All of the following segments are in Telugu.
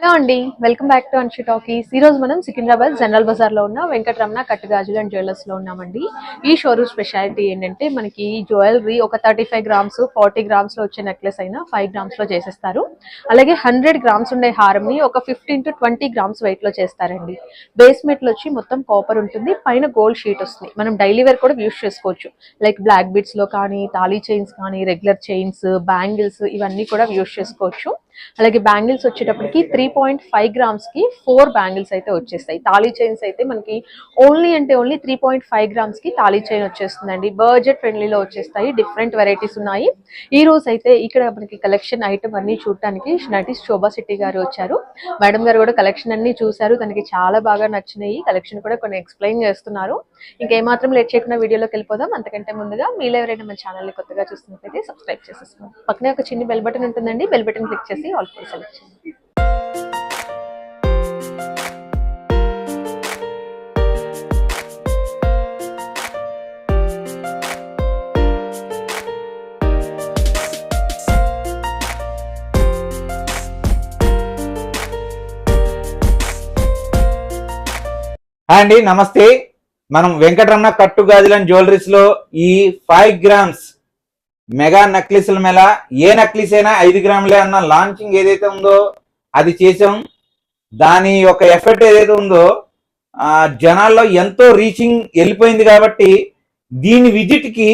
హలో అండి, welcome back to Anshi talkies. ఈ రోజు మనం సికింద్రాబాద్ జనరల్ బజార్ లో ఉన్న వెంకటరమణ కట్టుగాజులు అండ్ జ్యువెలర్స్ లో ఉన్నామండి. ఈ షోరూమ్ స్పెషాలిటీ ఏంటంటే మనకి జ్యువెలరీ ఒక 35 గ్రామ్స్ 40 గ్రామ్స్ లో వచ్చే నెక్లెస్ అయినా 5 గ్రామ్స్ లో చేసేస్తారు. అలాగే 100 గ్రామ్స్ ఉండే హారం ని ఒక 15 to 20 గ్రామ్స్ వెయిట్ లో చేస్తారండి. బేస్మెంట్ లో వచ్చి మొత్తం కాపర్ ఉంటుంది, పైన గోల్డ్ షీట్ వస్తుంది. మనం డైలీ వేర్ కూడా యూస్ చేసుకోవచ్చు. లైక్ బ్లాక్ బీడ్స్ లో కానీ, తాళీ చైన్స్ కానీ, రెగ్యులర్ చైన్స్, బ్యాంగిల్స్ ఇవన్నీ కూడా యూస్ చేసుకోవచ్చు. అలాగే బ్యాంగిల్స్ వచ్చేటప్పటికి 3.5 గ్రామ్స్ కి 4 బ్యాంగిల్స్ అయితే వచ్చేస్తాయి. తాళీ చైన్స్ అయితే మనకి ఓన్లీ 3.5 గ్రామ్స్ కి తాళీ చైన్ వచ్చేస్తుందండి. బడ్జెట్ ఫ్రెండ్లీలో వచ్చేస్తాయి. డిఫరెంట్ వెరైటీస్ ఉన్నాయి. ఈ రోజు అయితే ఇక్కడ మనకి కలెక్షన్ ఐటమ్ అన్ని చూడటానికి నటి శోభా శెట్టి గారు వచ్చారు. మేడం గారు కూడా కలెక్షన్ అన్ని చూసారు, తనకి చాలా బాగా నచ్చినాయి. కలెక్షన్ కూడా కొన్ని ఎక్స్ప్లెయిన్ చేస్తున్నారు. ఇంకేమాత్రం లేట్ చేయకుండా వీడియోలోకి వెళ్ళిపోదాం. అంతకంటే ముందుగా మీరు ఎవరైనా మన ఛానల్ని కొత్తగా చూస్తున్నట్లయితే సబ్స్క్రైబ్ చేసేసుకోండి. పక్కనే ఒక చిన్న బెల్ బటన్ ఉంటుందండి, బెల్ బటన్ క్లిక్ చేసి ఆల్ ఫోర్ సెలెక్ట్ చేయండి. అండి నమస్తే. మనం వెంకటరమణ కట్టుగాజుల జ్యువెలరీస్ లో ఈ 5 గ్రామ్స్ మెగా నక్లీసుల మేళ, ఏ నక్లీస్ అయినా 5 గ్రాములే అన్న లాంచింగ్ ఏదైతే ఉందో అది చేసాం. దాని యొక్క ఎఫెక్ట్ ఏదైతే ఉందో జనాల్లో ఎంతో రీచింగ్ వెళ్ళిపోయింది. కాబట్టి దీని విజిట్ కి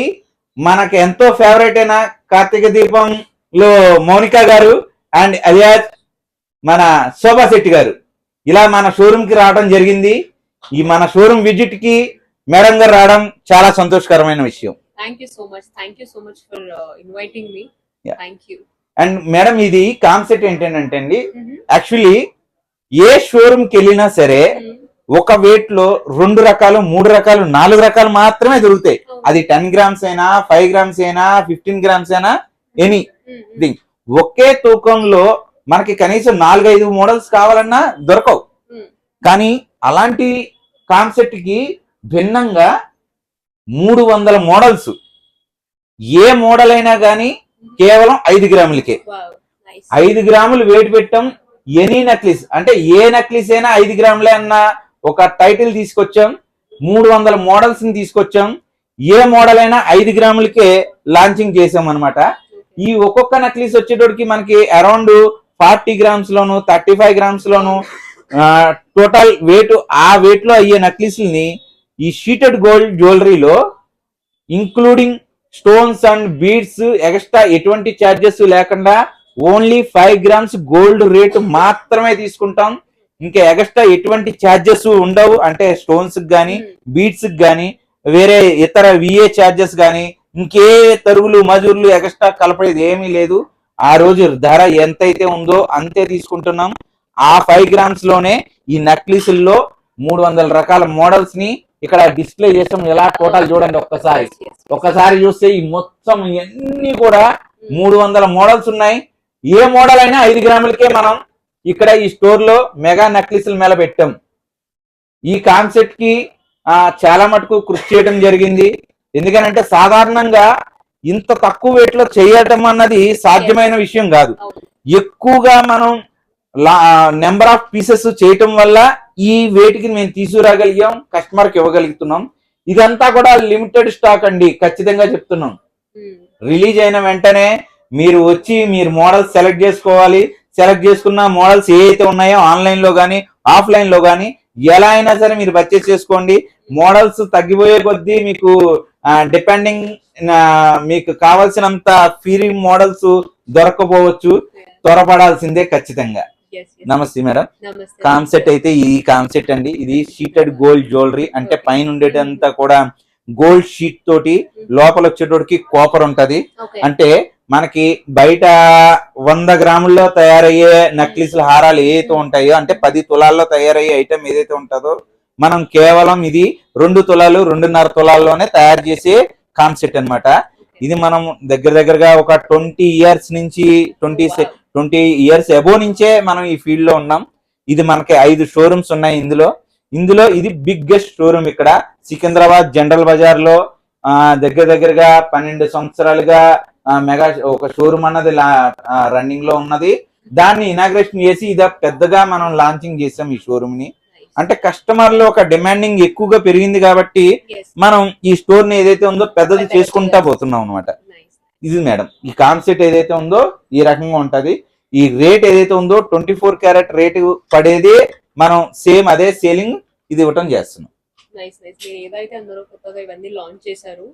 మనకు ఎంతో ఫేవరెట్ అయిన కార్తీక దీపంలో మౌనిక గారు అండ్ అలియాజ్ మన శోభా శెట్టి గారు ఇలా మన షోరూమ్ కి రావడం జరిగింది. ఈ మన షోరూమ్ విజిట్ కి మేడం గారు రావడం చాలా సంతోషకరమైన విషయం. Thank you so much. Thank you so much for inviting me. Yeah. Thank you. And madam ఇది కాన్సెప్ట్ ఏంటంటే అండి, యాక్చువల్లీ ఏ షోరూమ్ కి వెళ్ళినా సరే ఒక వెయిట్ లో 2 రకాలు 3 రకాలు 4 రకాలు మాత్రమే దొరుకుతాయి. అది 10 గ్రామ్స్ అయినా 5 గ్రామ్స్ అయినా 15 గ్రామ్స్ అయినా ఎనీ థింగ్. ఒకే తూకంలో మనకి కనీసం 4-5 మోడల్స్ కావాలన్నా దొరకవు. కానీ అలాంటి కాన్సెప్ట్ కి భిన్నంగా 300 మోడల్స్, ఏ మోడల్ అయినా కానీ కేవలం 5 గ్రాములకే. Wow, nice. 5 గ్రాములు వెయిట్ పెట్టాం. ఎనీ నక్లీస్ అంటే ఏ నక్లీస్ అయినా 5 గ్రాములే అన్న ఒక టైటిల్ తీసుకొచ్చాం. 300 మోడల్స్ ని తీసుకొచ్చాం. ఏ మోడల్ అయినా 5 గ్రాములకే లాంచింగ్ చేసాం అనమాట. ఈ ఒక్కొక్క నక్లీస్ వచ్చేటోడికి మనకి అరౌండ్ 40 గ్రామ్స్ లోను 35 గ్రామ్స్ లోను టోటల్ వెయిట్, ఆ వెయిట్ లో అయ్యే నక్లీస్ని ఈ షీటెడ్ గోల్డ్ జ్యువెలరీలో including stones and beads extra ఎటువంటి ఛార్జెస్ లేకుండా ఓన్లీ 5 గ్రామ్స్ గోల్డ్ రేటు మాత్రమే తీసుకుంటాం. ఇంకా ఎక్స్ట్రా ఎటువంటి ఛార్జెస్ ఉండవు. అంటే స్టోన్స్ గానీ బీడ్స్ గానీ వేరే ఇతర విఏ ఛార్జెస్ గానీ ఇంకే తరుగులు మజూర్లు ఎక్స్ట్రా కలపడేది ఏమీ లేదు. ఆ రోజు ధర ఎంతైతే ఉందో అంతే తీసుకుంటున్నాం. ఆ 5 గ్రామ్స్ లోనే ఈ నక్లీసుల్లో 300 రకాల మోడల్స్ ని ఇక్కడ డిస్ప్లే చేసాం. ఎలా టోటల్ చూడండి ఒక్కసారి చూస్తే ఈ మొత్తం అన్ని కూడా 300 మోడల్స్ ఉన్నాయి. ఏ మోడల్ అయినా 5 గ్రాములకే మనం ఇక్కడ ఈ స్టోర్ లో మెగా నక్లీసుల మేళ పెట్టాం. ఈ కాన్సెప్ట్ కి చాలా మటుకు కృషి చేయడం జరిగింది. ఎందుకనంటే సాధారణంగా ఇంత తక్కువ వెయిట్ లో చేయటం అన్నది సాధ్యమైన విషయం కాదు. ఎక్కువగా మనం నెంబర్ ఆఫ్ పీసెస్ చేయటం వల్ల ఈ వెయిట్ కి మేము తీసుకురాగలిగాం, కస్టమర్ కి ఇవ్వగలుగుతున్నాం. ఇదంతా కూడా లిమిటెడ్ స్టాక్ అండి, ఖచ్చితంగా చెప్తున్నాం. రిలీజ్ అయిన వెంటనే మీరు వచ్చి మీరు మోడల్స్ సెలెక్ట్ చేసుకోవాలి. సెలెక్ట్ చేసుకున్న మోడల్స్ ఏ అయితే ఉన్నాయో ఆన్లైన్ లో గానీ ఆఫ్లైన్ లో గానీ ఎలా అయినా సరే మీరు పర్చేస్ చేసుకోండి. మోడల్స్ తగ్గిపోయే కొద్దీ మీకు డిపెండింగ్ మీకు కావాల్సినంత ఫ్రీ మోడల్స్ దొరకపోవచ్చు. త్వరపడాల్సిందే ఖచ్చితంగా. నమస్తే మేడం. కాన్సెప్ట్ అయితే ఈ కాన్సెప్ట్ అండి, ఇది షీటెడ్ గోల్డ్ జ్యువెలరీ. అంటే పైన ఉండేటంతా కూడా గోల్డ్ షీట్ తోటి లోపల వచ్చేటోడికి కాపర్ ఉంటది. అంటే మనకి బయట 100 గ్రాముల్లో తయారయ్యే నక్లీసుల హారాలు ఏదైతే ఉంటాయో, అంటే 10 తులాల్లో తయారయ్యే ఐటమ్ ఏదైతే ఉంటుందో మనం కేవలం ఇది 2 తులాలు 2.5 తులాల్లోనే తయారు చేసే కాన్సెప్ట్ అనమాట. ఇది మనం దగ్గరగా ఒక 20 ఇయర్స్ నుంచి 20 ఇయర్స్ అబో నుంచే మనం ఈ ఫీల్డ్ లో ఉన్నాం. ఇది మనకి 5 షోరూమ్స్ ఉన్నాయి. ఇందులో ఇది బిగ్గెస్ట్ షోరూమ్ ఇక్కడ సికింద్రాబాద్ జనరల్ బజార్ లో దగ్గరగా 12 సంవత్సరాలుగా మెగా ఒక షోరూమ్ అన్నది రన్నింగ్ లో ఉన్నది. దాన్ని ఇనాగ్రేషన్ చేసి ఇదా పెద్దగా మనం లాంచింగ్ చేసాం ఈ షోరూమ్ ని. అంటే కస్టమర్ లో ఒక డిమాండింగ్ ఎక్కువగా పెరిగింది కాబట్టి Yes. మనం ఈ స్టోర్ ని ఏదైతే ఉందో పెద్దది చేసుకుంటా పోతున్నాం అనమాట. Nice. ఇది మేడం ఈ కాన్సెప్ట్ ఏదైతే ఉందో ఈ రకంగా ఉంటది. ఈ రేట్ ఏదైతే ఉందో 24 క్యారెట్ రేట్ పడేది మనం సేమ్ అదే సేలింగ్ ఇది ఇవ్వటం చేస్తున్నాం. Nice nice. మీరు ఏదైతే అందరూ కొత్తగా ఇవన్నీ లాంచ్ చేశారు,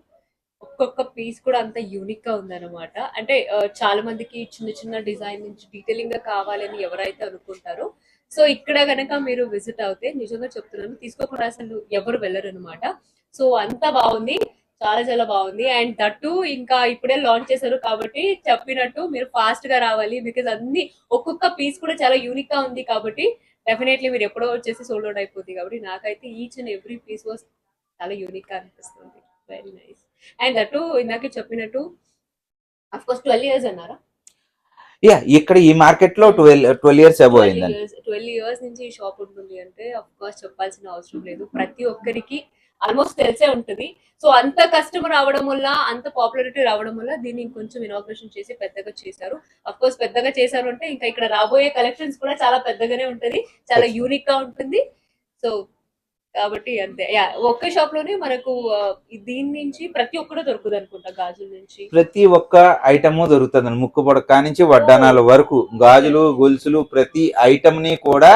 ఒక్కొక్క పీస్ కూడా అంత యూనిక్ గా ఉందన్నమాట. అంటే చాలా మందికి చిన్న చిన్న డిజైన్ నుంచి డీటెయిలింగ్ గా కావాలని ఎవరైతే అనుకుంటారో, సో ఇక్కడ గనక మీరు విజిట్ అవుతే నిజంగా చెప్తున్నాను తీసుకోకుండా అసలు ఎవరు వెళ్ళరు అనమాట. సో అంత బాగుంది, చాలా చాలా బాగుంది. అండ్ దట్టు ఇంకా ఇప్పుడే లాంచ్ చేశారు కాబట్టి చెప్పినట్టు మీరు ఫాస్ట్ గా రావాలి, బికాజ్ అన్ని ఒక్కొక్క పీస్ కూడా చాలా యూనిక్ గా ఉంది కాబట్టి డెఫినెట్లీ మీరు ఎప్పుడో వచ్చేసి సోల్డ్ అవుట్ అయిపోతుంది. కాబట్టి నాకైతే each and every piece was చాలా యూనిక్ గా అనిపిస్తుంది. Very nice. అండ్ దట్టు ఇందాకే చెప్పినట్టు అఫ్ కోర్స్ 12 years అన్నారా? యా ఇక్కడ ఈ మార్కెట్ లో 12 years అబౌ అయిందండి. 12 years నుంచి ఈ షాప్ ఉంటుంది అంటే అఫ్ కోర్స్ చెప్పాల్సిన అవసరం లేదు, ప్రతి ఒక్కరికి ఆల్మోస్ట్ తెలిసే ఉంటుంది. సో అంత కస్టమర్ రావడం వల్ల, అంత పాపులారిటీ రావడం వల్ల దీన్ని ఇంకొంచెం ఇనాగ్రేషన్ చేసి పెద్దగా చేశారు. అఫ్ కోర్స్ పెద్దగా చేశారు అంటే ఇంకా ఇక్కడ రాబోయే కలెక్షన్స్ కూడా చాలా పెద్దగానే ఉంటది, చాలా యూనిక్ గా ఉంటుంది. సో కాబట్టి అంతే. యా ఒక్క షాప్ లోనే మనకు దీని నుంచి ప్రతి ఒక్కటి దొరుకుతుంది అనుకుంటా, గాజుల నుంచి ప్రతి ఒక్క ఐటమ్ దొరుకుతుంది. ముక్కు పొడక నుంచి వడ్డానాల వరకు గాజులు గొలుసులు ప్రతి ఐటమ్ ని కూడా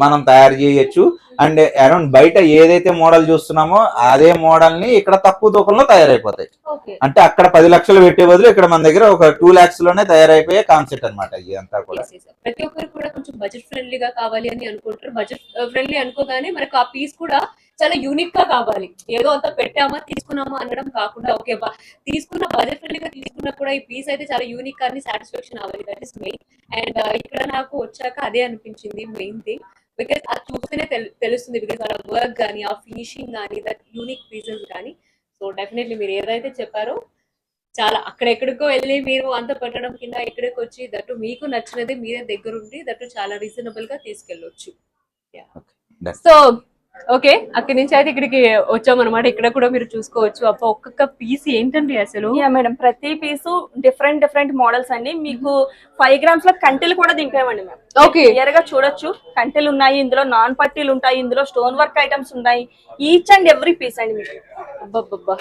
మనం తయారు చేయొచ్చు. అండ్ అరౌండ్ బయట ఏదైతే మోడల్ చూస్తున్నామో అదే మోడల్ ని ఇక్కడ తక్కువ తూకంలో తయారైపోతాయి. ఓకే. అంటే అక్కడ 10 లక్షలు పెట్టే బదులు ఇక్కడ మన దగ్గర ఒక 2 lakhs లోనే తయారైపోయే కాన్సెప్ట్ అనమాట ఇదంతా కూడా. ప్రతి ఒక్కరు కూడా కొంచెం బడ్జెట్ ఫ్రెండ్లీగా కావాలి అని అనుకుంటారు. బడ్జెట్ ఫ్రెండ్లీ అనుకోగానే మనకు ఆ పీస్ కూడా చాలా యూనిక్ గా కావాలి, ఏదో అంతా పెట్టామా తీసుకున్నామా అనడం కాకుండా ఓకే తీసుకున్న బడ్జెట్ ఫ్రెండ్లీగా తీసుకున్నా కూడా ఈ పీస్ అయితే చాలా యూనిక్ గా సాటిస్ఫాక్షన్ అవ్వాలి, దట్ ఇస్ మెయిన్. అండ్ ఇక్కడ నాకు వచ్చాక అదే అనిపించింది మెయిన్ థింగ్, బికాస్ అది చూస్తేనే తెలుస్తుంది, బికాస్ వాళ్ళ వర్క్ కానీ ఆ ఫినిషింగ్ కానీ దట్ యూనిక్ పీసెస్ కానీ. సో డెఫినెట్లీ మీరు ఏదైతే చెప్పారో చాలా అక్కడెక్కడికో వెళ్ళి మీరు అంత పెట్టడం కింద ఇక్కడికి వచ్చి దట్టు మీకు నచ్చినది మీరే దగ్గరుండి దట్టు చాలా రీజనబుల్ గా తీసుకెళ్ళొచ్చు. సో ఓకే, అక్కడి నుంచి అయితే ఇక్కడికి వచ్చామన్నమాట. ఇక్కడ కూడా మీరు చూసుకోవచ్చు. అబ్బా ఒక్కొక్క పీస్ ఏంటండి అసలు. యా మేడం, ప్రతి పీసు డిఫరెంట్ మోడల్స్ అండి. మీకు 5 grams లో కంటెలు కూడా దింపామండి మేము. ఓకే, క్లియర్ గా చూడొచ్చు, కంటెలు ఉన్నాయి, ఇందులో నాన్ పట్టీలు ఉంటాయి, ఇందులో స్టోన్ వర్క్ ఐటమ్స్ ఉన్నాయి. ఈచ్ అండ్ ఎవ్రీ పీస్ అండి మీకు. అబ్బబ్బబ్బా,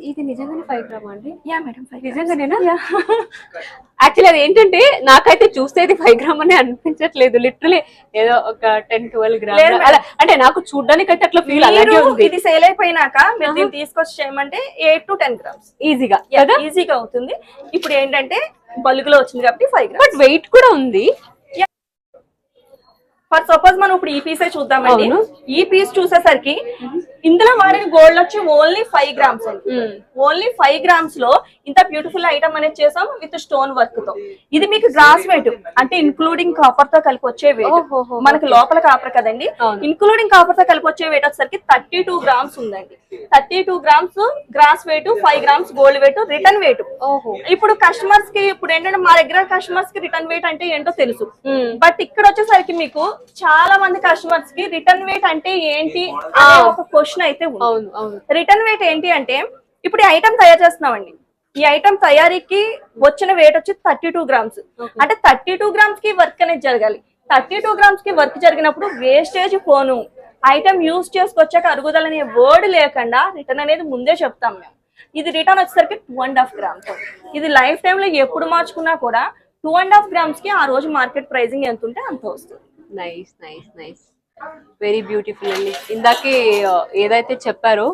ఇది నిజంగానే 5 grams అండి? Yeah madam, నిజంగానేనా? యాక్చువల్లీ అది ఏంటంటే నాకైతే చూస్తే ఇది 5 grams అనే అనిపించట్లేదు, లిటరలీ ఏదో ఒక 10-12 grams అలా. అంటే నాకు చూడడానికి అయితే అట్లా ఫీల్ అలాగే ఉంది. ఇది సేల్ అయిపోయినాక మీరు దీన్ని తీసుకొచ్చి చేయమంటే 8 to 10 grams ఈజీగా ఈజీగా అవుతుంది. ఇప్పుడు ఏంటంటే బల్క్ లో వచ్చింది కాబట్టి 5 grams. బట్ వెయిట్ కూడా ఉంది. ఫర్ సపోజ్ మనం ఇప్పుడు ఈ పీసే చూద్దామండి. ఈ పీస్ చూసేసరికి ఇందులో వాడిన గోల్డ్ వచ్చి ఓన్లీ 5 grams అండి. ఓన్లీ 5 grams లో ఇంత బ్యూటిఫుల్ ఐటమ్ అనేది చేసాం విత్ స్టోన్ వర్క్ తో. ఇది మీకు గ్రాస్ వెయిట్ అంటే ఇన్క్లూడింగ్ కాపర్ తో కలిపి వచ్చే వెయిట్. మనకి లోపల కాపర్ కదండి, ఇన్క్లూడింగ్ కాపర్ తో కలిపి వచ్చే వెయిట్ వచ్చేసరికి 32 grams ఉందండి. 32 grams gross weight, 5 grams gold weight, return weight. ఇప్పుడు కస్టమర్స్ కి ఇప్పుడు ఏంటంటే మా దగ్గర కస్టమర్స్ కి రిటర్న్ వెయిట్ అంటే ఏంటో తెలుసు, బట్ ఇక్కడ వచ్చేసరికి మీకు చాలా మంది కస్టమర్స్ కి రిటర్న్ వెయిట్ అంటే ఏంటి అనే ఒక క్వశ్చన్ అయితే ఉంది. రిటర్న్ వెయిట్ ఏంటి అంటే ఇప్పుడు ఈ ఐటమ్ తయారు చేస్తున్నామండి, ఈ ఐటమ్ తయారీకి వచ్చిన వెయిట్ వచ్చి 32 grams. అంటే 32 grams కి వర్క్ అనేది జరగాలి. 32 grams కి వర్క్ జరిగినప్పుడు వేస్టేజ్ పోను, ఐటమ్ యూజ్ చేసుకొచ్చాక అరుగుదల అనే వర్డ్ లేకుండా రిటర్న్ అనేది ముందే చెప్తాం మేము. ఇది రిటర్న్ వచ్చేసరికి 2.5 grams. ఇది లైఫ్ టైమ్ లో ఎప్పుడు మార్చుకున్నా కూడా 2.5 grams కి ఆ రోజు మార్కెట్ ప్రైసింగ్ ఎంత ఉంటే అంత వస్తుంది. Nice nice nice, very beautiful అండి. ఇందాకే ఏదైతే చెప్పారో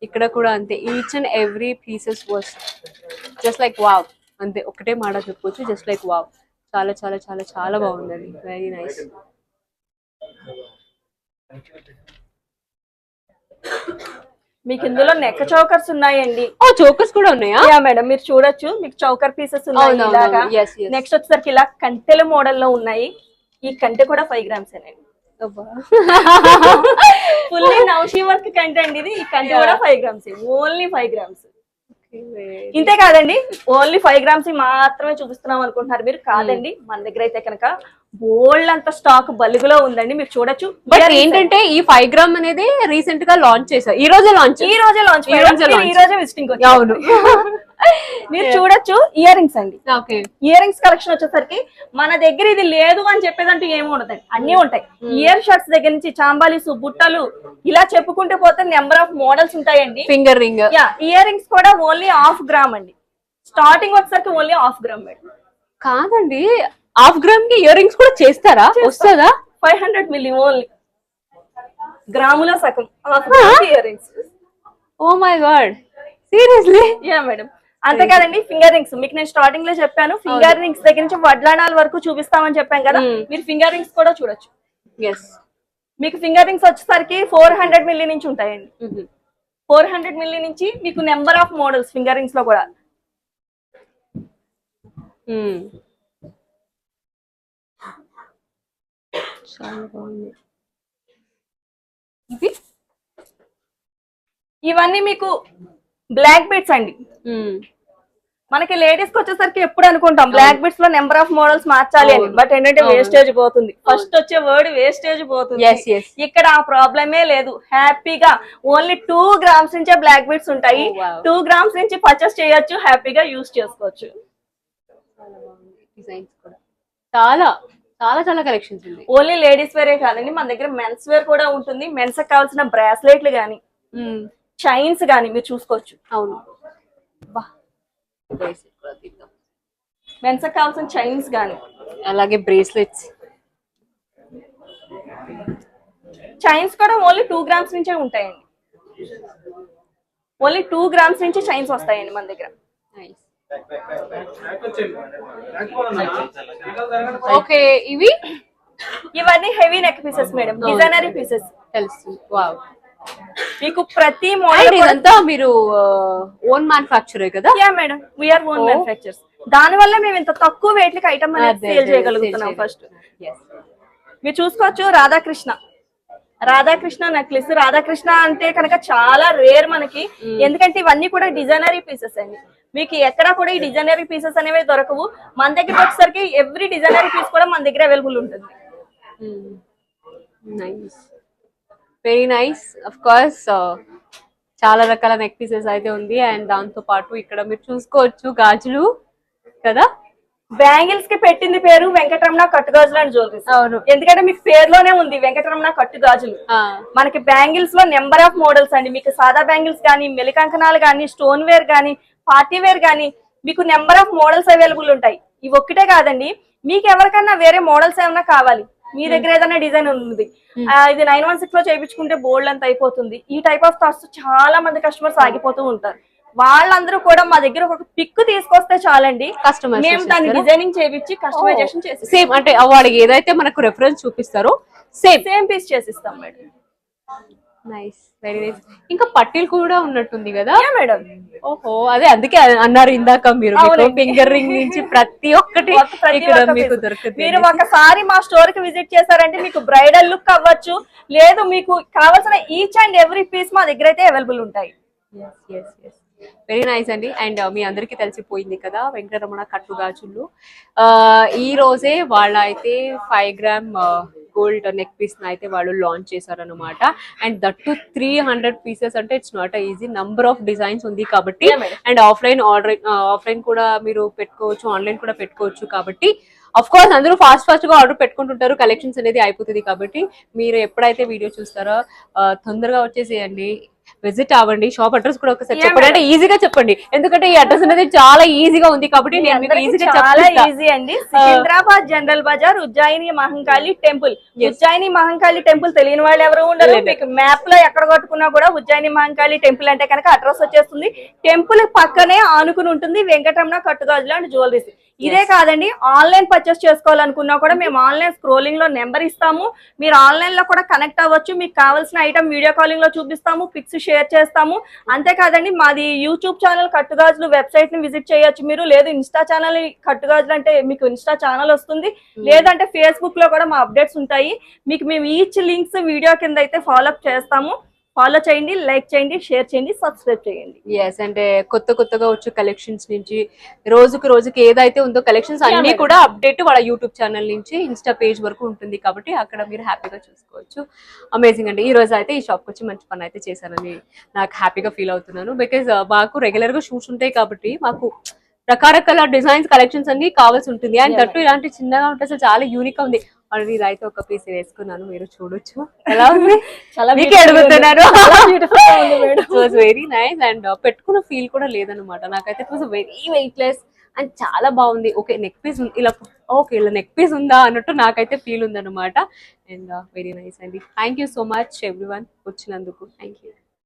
ఇక్కడ కూడా అంతే, each and every pieces was just like wow, అంతే ఒకటే మాట చెప్పొచ్చు, జస్ట్ లైక్ వావ్. చాలా చాలా చాలా చాలా బాగుందండి, వెరీ నైస్. మీకు ఇందులో నెక్ చౌకర్స్ ఉన్నాయండి. చౌకర్స్ కూడా ఉన్నాయా? యా మేడం, మీరు చూడొచ్చు, మీకు చౌకర్ పీసెస్ ఉన్నాయి. నెక్స్ట్ వచ్చేసరికి ఇలా కంటెల మోడల్ లో ఉన్నాయి. ఈ కంటె కూడా 5 grams అండి. ఫుల్లీ నౌషీ వర్క్ కంటె అండి ఇది. ఈ కంటె కూడా 5 grams, ఓన్లీ 5 grams. ఇంతే కాదండి, ఓన్లీ 5 grams మాత్రమే చూపిస్తున్నాం అనుకుంటున్నారు మీరు. కాదండి, మన దగ్గర అయితే కనుక బోల్డ్ అంత స్టాక్ బల్గులో ఉందండి, మీరు చూడొచ్చు. బట్ ఏంటంటే ఈ 5 grams అనేది రీసెంట్ గా లాంచ్ చేశారు, ఈ రోజే లాంచ్ విజిటింగ్. అవును. మీరు చూడొచ్చు ఇయర్ రింగ్స్ అండి. ఓకే. ఇయర్ రింగ్స్ కలెక్షన్ వచ్చేసరికి మన దగ్గర ఇది లేదు అని చెప్పేదంటూ ఏమి ఉండదండి, అన్ని ఉంటాయి. ఇయర్ షర్ట్స్ దగ్గర నుంచి చాంబాలీస్, బుట్టలు, ఇలా చెప్పుకుంటూ పోతే నెంబర్ ఆఫ్ మోడల్స్ ఉంటాయండి. Finger ring. Yeah, ear rings కూడా ఓన్లీ 1/2 గ్రామ్ అండి. స్టార్టింగ్ వచ్చేసరికి ఓన్లీ 1/2 గ్రామ్ మేడం. కాదండి, 1/2 గ్రామ్ కి ఇయర్ రింగ్స్ కూడా చేస్తారా? వస్తుందా? 500 మిల్లీ ఓన్లీ, గ్రాముల సగం 1/2 gram ear rings. Oh my god, seriously? Yeah madam. అంతేకాదండి, ఫింగర్ రింగ్స్ మీకు నేను స్టార్టింగ్ లో చెప్పాను, ఫింగర్ రింగ్స్ దగ్గర నుంచి వడ్లానాల వరకు చూపిస్తామని చెప్పాను కదా, మీరు ఫింగర్ రింగ్స్ కూడా చూడొచ్చు. ఎస్. మీకు ఫింగర్ రింగ్స్ వచ్చేసరికి 400 మిల్లీ నుంచి ఉంటాయండి. 400 మిల్లీ నుంచి మీకు number of models finger rings లో కూడా. చాలా బాగుంది. ఇవన్నీ మీకు బ్లాక్ బీడ్స్ అండి. మనకి లేడీస్ కి వచ్చేసరికి ఎప్పుడు అనుకుంటాం బ్లాక్ బీడ్స్ లో నెంబర్ ఆఫ్ మోడల్స్ మార్చాలి అని, బట్ ఏంటంటే వేస్టేజ్ పోతుంది. ఫస్ట్ వచ్చే వర్డ్ వేస్టేజ్ పోతుంది. ఇక్కడ ఆ ప్రాబ్లమే లేదు. హ్యాపీగా ఓన్లీ 2 గ్రామ్స్ నుంచే బ్లాక్ బీడ్స్ ఉంటాయి. 2 గ్రామ్స్ నుంచి పర్చేస్ చేయొచ్చు, హ్యాపీగా యూజ్ చేసుకోవచ్చు. చాలా చాలా చాలా కలెక్షన్స్ ఉంది. ఓన్లీ లేడీస్ వేరే కాదండి, మన దగ్గర మెన్స్ వేర్ కూడా ఉంటుంది. మెన్స్ కి కావాల్సిన బ్రాస్లెట్లు గానీ, చైన్స్ గానీ మీరు చూసుకోవచ్చు. అవును, మెన్స్ కి కావాల్సిన చైన్స్ గానీ, అలాగే బ్రేస్లెట్స్. చైన్స్ కూడా ఓన్లీ 2 గ్రామ్స్ నుంచే ఉంటాయండి. ఓన్లీ 2 గ్రామ్స్ నుంచి చైన్స్ వస్తాయండి మన దగ్గర. ఓకే, ఇవన్నీ హెవీ నెక్ పీసెస్ మేడం, డిజైనరీ పీసెస్. తెలుసు. వావ్. మీకు ప్రతి మోడల్ ఇదంతా మీరు ఓన్ మ్యానుఫ్యాక్చరే కదా? Yeah madam, we are own manufactures. దాని వల్ల మేము ఇంత తక్కువ వెయిట్ కి ఐటమ్ అనేది సేల్ చేయగలుగుతున్నాం. ఫస్ట్ మీరు చూసుకోవచ్చు రాధాకృష్ణ నెక్లెస్. రాధాకృష్ణ అంటే కనుక చాలా రేర్ మనకి, ఎందుకంటే ఇవన్నీ కూడా డిజైనరీ పీసెస్ అండి. మీకు ఎక్కడ కూడా ఈ డిజైనరీ పీసెస్ అనేవి దొరకవు. మన దగ్గర వచ్చేసరికి ఎవ్రీ డిజైనరీ పీస్ కూడా మన దగ్గర అవైలబుల్ ఉంటుంది. Nice, very nice. Of course చాలా రకాల నెక్ పీసెస్ అయితే ఉంది. అండ్ దాంతో పాటు ఇక్కడ మీరు చూసుకోవచ్చు గాజులు కదా. బ్యాంగిల్స్ కి పెట్టింది పేరు వెంకటరమణ కట్టుగాజులు అండ్ జ్యువెలరీస్. అవును, ఎందుకంటే మీకు పేరులోనే ఉంది వెంకటరమణ కట్టుగాజులు. మనకి బ్యాంగిల్స్ లో నెంబర్ ఆఫ్ మోడల్స్ అండి. మీకు సాదా బ్యాంగిల్స్ కానీ, మెలికంకణాలు కానీ, స్టోన్ వేర్ కానీ, పార్టీ వేర్ కానీ, మీకు నెంబర్ ఆఫ్ మోడల్స్ అవైలబుల్ ఉంటాయి. ఇవి ఒక్కటే కాదండి, మీకు ఎవరికైనా వేరే మోడల్స్ ఏమైనా కావాలి, మీ దగ్గర ఏదైనా డిజైన్ ఉంది, ఇది 916 లో చేయించుకుంటే బోల్డ్ అంత అయిపోతుంది. ఈ టైప్ ఆఫ్ థాట్స్ చాలా మంది కస్టమర్స్ ఆగిపోతూ ఉంటారు. వాళ్ళందరూ కూడా మా దగ్గర ఒక పిక్ తీసుకొస్తే చాలండి, మేము దాన్ని డిజైనింగ్ చేయించి కస్టమైజేషన్ చేసి సేమ్ అంటే వాడికి ఏదైతే మనకు రెఫరెన్స్ చూపిస్తారో సేమ్ పీస్ చేసిస్తాం మేడం. Nice, very nice. ఇంకా పట్టీలు కూడా ఉన్నట్టుంది కదా మేడం? ఓహో, అదే అందుకే అన్నారు ఇందాక మీరు ఫింగర్ రింగ్ నుంచి ప్రతి ఒక్కటి ఇక్కడ మీకు దొరుకుతుంది. మీరు ఒకసారి మా స్టోర్ కి విజిట్ చేశారంటే మీకు బ్రైడల్ లుక్ అవ్వచ్చు, లేదు మీకు కావాల్సిన ఈచ్ అండ్ ఎవ్రీ పీస్ మా దగ్గర అయితే అవైలబుల్ ఉంటాయి. వెరీ నైస్ అండి. అండ్ మీ అందరికీ తెలిసిపోయింది కదా వెంకటరమణ కట్టుగాజులు ఈ రోజే వాళ్ళ అయితే 5 గ్రామ్ గోల్డ్ నెక్ పీస్ అయితే వాళ్ళు లాంచ్ చేశారనమాట. అండ్ దట్ టు 300 పీసెస్ అంటే it's not easy, number of designs ఉంది కాబట్టి. అండ్ ఆఫ్లైన్ కూడా మీరు పెట్టుకోవచ్చు, ఆన్లైన్ కూడా పెట్టుకోవచ్చు. కాబట్టి అఫ్ కోర్స్ అందరూ ఫాస్ట్ గా ఆర్డర్ పెట్టుకుంటుంటారు, కలెక్షన్స్ అనేది అయిపోతుంది. కాబట్టి మీరు ఎప్పుడైతే వీడియో చూస్తారో తొందరగా వచ్చేసేయండి, విజిట్ అవ్వండి. షాప్ అడ్రస్ కూడా ఒకసారి చెప్పండి, అంటే ఈజీగా చెప్పండి, ఎందుకంటే ఈ అడ్రస్ అనేది చాలా ఈజీగా ఉంది కాబట్టి నేను మీకు ఈజీగా చాలా ఈజీ అండి. సికింద్రాబాద్ జనరల్ బజార్, ఉజ్జయిని మహంకాళి టెంపుల్. ఉజ్జయిని మహంకాళి టెంపుల్ తెలియని వాళ్ళు ఎవరు ఉండరు. మీకు మ్యాప్ లో ఎక్కడ కొట్టుకున్నా కూడా ఉజ్జయిని మహంకాళి టెంపుల్ అంటే కనుక అడ్రస్ వచ్చేస్తుంది. టెంపుల్ పక్కనే ఆనుకుని ఉంటుంది వెంకటరమణ కట్టుగాజులు అండ్ జ్యువెలరీస్. ఇదే కాదండి, ఆన్లైన్ పర్చేస్ చేసుకోవాలనుకున్నా కూడా మేము ఆన్లైన్ స్క్రోలింగ్ లో నెంబర్ ఇస్తాము, మీరు ఆన్లైన్ లో కూడా కనెక్ట్ అవ్వచ్చు. మీకు కావాల్సిన ఐటమ్ వీడియో కాలింగ్ లో చూపిస్తాము, పిక్స్ షేర్ చేస్తాము. అంతేకాదండి, మాది యూట్యూబ్ ఛానల్ కట్టుగాజులు వెబ్సైట్ ని విజిట్ చేయొచ్చు మీరు, లేదు ఇన్స్టా ఛానల్ కట్టుగాజులు అంటే మీకు ఇన్స్టా ఛానల్ వస్తుంది, లేదంటే ఫేస్బుక్ లో కూడా మా అప్డేట్స్ ఉంటాయి. మీకు మేము ఈచ్ లింక్స్ వీడియో కింద అయితే ఫాలో అప్ చేస్తాము. ఫాలో చేయండి, లైక్ చేయండి, షేర్ చేయండి, సబ్స్క్రైబ్ చేయండి. ఎస్, అంటే కొత్తగా వచ్చే కలెక్షన్స్ నుంచి రోజుకి ఏదైతే ఉందో కలెక్షన్స్ అన్ని madam. కూడా అప్డేట్ వాళ్ళ యూట్యూబ్ ఛానల్ నుంచి ఇన్స్టా పేజ్ వరకు ఉంటుంది కాబట్టి అక్కడ మీరు హ్యాపీగా చూసుకోవచ్చు. అమేజింగ్ అండి. ఈ రోజు అయితే ఈ షాప్కి వచ్చి మంచి పని అయితే చేశానని నాకు హ్యాపీగా ఫీల్ అవుతున్నాను. బికాజ్ మాకు రెగ్యులర్ గా షూట్స్ ఉంటాయి కాబట్టి మాకు రకరకాల డిజైన్స్ కలెక్షన్స్ అన్ని కావాల్సి ఉంటుంది. అండ్ దట్టు ఇలాంటి చిన్నగా ఉంటే అసలు చాలా యూనిక్ గా ఉంది. ఆల్రెడీ ఇదైతే ఒక పీస్ వేసుకున్నాను, మీరు చూడొచ్చు ఎలా ఉంది. చాలా మీకే అడుగుతున్నారు. మేడం. వెరీ నైస్ అండ్ పెట్టుకున్న ఫీల్ కూడా లేదనమాట. నాకైతే it was very weightless and చాలా బాగుంది. ఓకే నెక్ పీస్ ఇలా ఇలా నెక్ పీస్ ఉందా అన్నట్టు నాకైతే ఫీల్ ఉందన్నమాట. అండ్ వెరీ నైస్ అండి. Thank you so much everyone వచ్చినందుకు. Thank you.